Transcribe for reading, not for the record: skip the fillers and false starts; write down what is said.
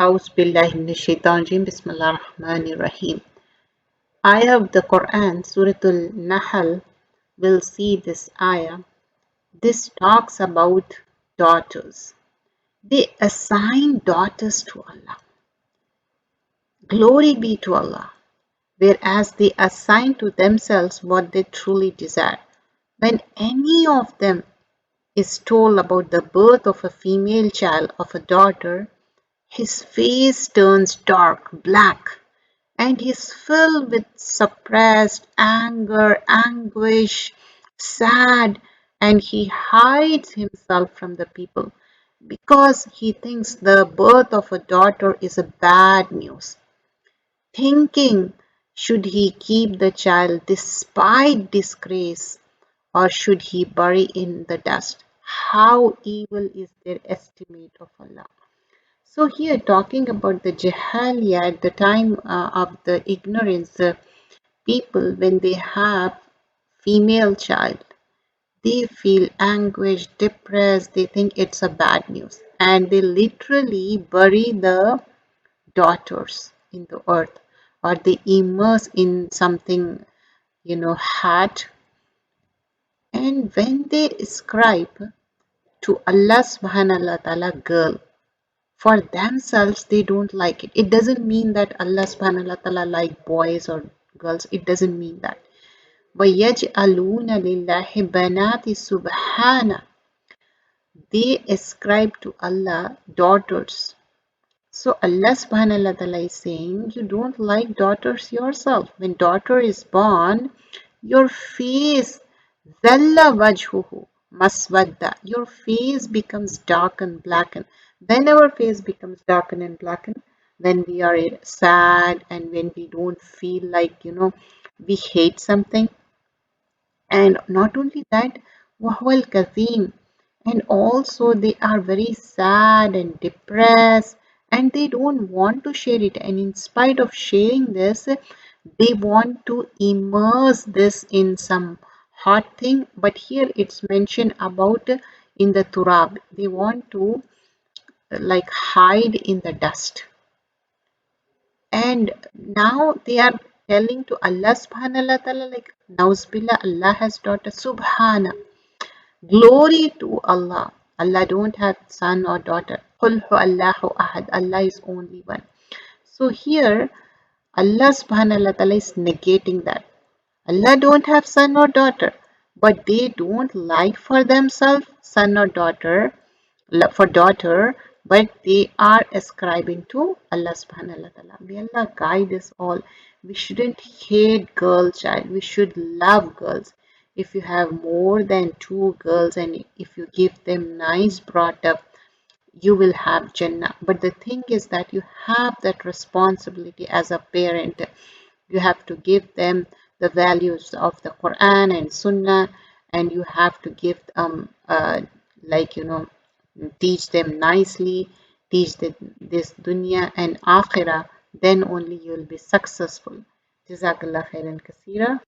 A'udhu billahi minash shaitanir rajim. Bismillahir Rahmanir Rahim. Ayah of the Quran, Surah Nahl, will see this ayah. This talks about daughters. They assign daughters to Allah. Glory be to Allah. Whereas they assign to themselves what they truly desire. When any of them is told about the birth of a female child, of a daughter, his face turns dark black, and he is filled with suppressed anger, anguish, sad, and he hides himself from the people because he thinks the birth of a daughter is a bad news. Thinking, should he keep the child despite disgrace, or should he bury in the dust? How evil is their estimate of Allah. So here talking about the Jahaliya at the time of the ignorance, the people when they have female child, they feel anguish, depressed, they think it's a bad news. And they literally bury the daughters in the earth, or they immerse in something, hat. And when they ascribe to Allah subhanahu wa ta'ala girl, for themselves they don't like it. It doesn't mean that Allah subhanahu wa ta'ala like boys or girls. It doesn't mean that. وَيَجْعَلُونَ لِلَّهِ بَنَاتِ سُبْحَانَهُ. They ascribe to Allah daughters. So Allah subhanahu wa ta'ala is saying, you don't like daughters yourself. When daughter is born, your face, Zalla wajhuhu maswadda, your face becomes darkened, blackened. When our face becomes darkened and blackened, when we are sad and when we don't feel like, we hate something. And not only that, wahwal kazim, and also they are very sad and depressed and they don't want to share it, and in spite of sharing this, they want to immerse this in some hot thing. But here it's mentioned about in the turab, they want to like hide in the dust. And now they are telling to Allah subhanahu wa ta'ala, like Nauzbillah, Allah has daughter. Subhana, glory to Allah. Allah don't have son or daughter. Qul hu Allahu ahad. Allah is only one. So here Allah subhanahu wa ta'ala is negating that. Allah don't have son or daughter, but they don't like for themselves son or daughter, for daughter, but they are ascribing to Allah subhanahu wa ta'ala. May Allah guide us all. We shouldn't hate girl child. We should love girls. If you have more than two girls and if you give them nice brought up, you will have Jannah. But the thing is that you have that responsibility as a parent. You have to give them the values of the Quran and Sunnah, and you have to give like teach them nicely, teach this dunya and akhirah. Then only you will be successful. Jazakallah khairan kasira.